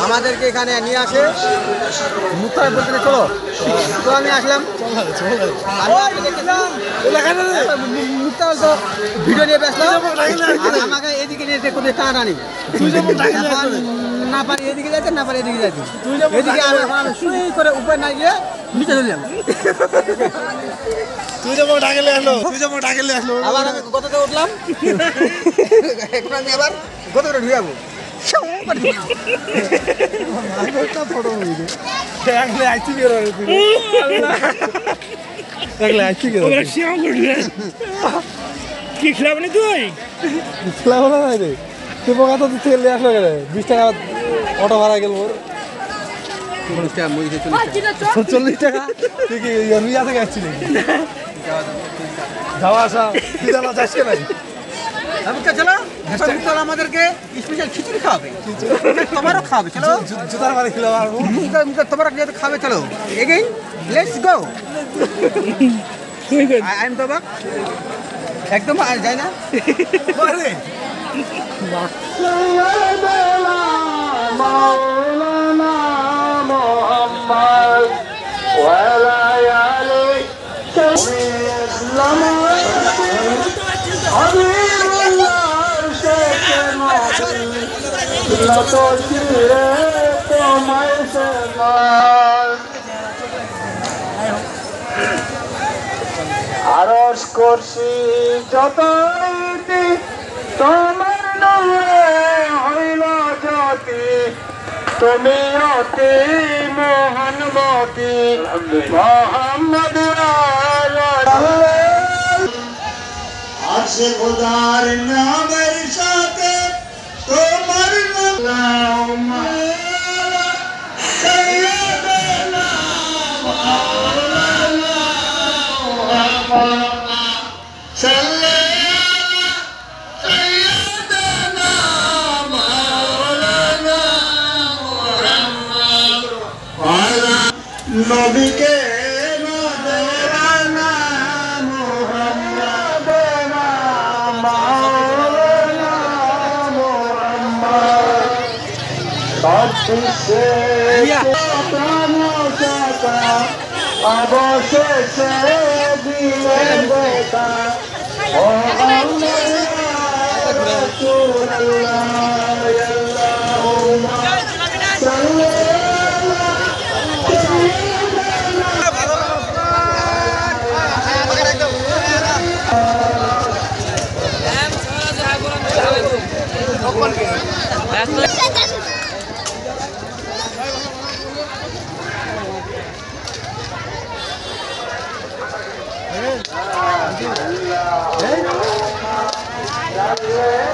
আমাদেরকে এখানে নিয়ে আসে মুক্তার বলতে চলো, তো আমি আসলাম। মুক্তার তো ভিডিও নিয়ে ব্যস্ত, আমাকে এদিকে নিয়ে কোথায় টানাটানি, না পারি এদিকে যাইতে, না পারি এদিকে যাইতে, এদিকে আমি সুই করে উপরে না গিয়ে নিচে চলে যাবো। তুই যখন ডাকেলে আসলো, তুই যখন ডাকেলে আসলো, আবার আমি গততে উঠলাম, এখন আমি আবার গত করে ঢুকে যাবো। ফটো দেখলে আইছি বের হয়ে দেখলে আইছি কি খেলাবো না তুই খেলাবো না রে, তুই বোকা তো তেল আসলো কেন? 20 টাকা অটো ভাড়া গেল ওর, 40 টাকা মুড়ি 40 টাকা। তুই কি রুইয়া থেকে আসছিলি? যাওয়া আসা তুই জানা যাচ্ছে নাই। চলো চলো, আমাদেরকে স্পেশাল খিচুড়ি খাওয়াবে, তোমারও খাওয়াবে। চলো জুতার বাড়ি খেলে পারবো, তোমরা যেহেতু খাবে, চলো again let's go. I am তোবা একদম যাই না। আরশ করছি যত তোমার নূরে হইল জ্যোতি, তুমি অতি মোহনমতি মোহাম্মদ আছে খোদার নামের সাথে তোমার নাম নবীকে অবশেষে দিলেন দেখা ও Hey!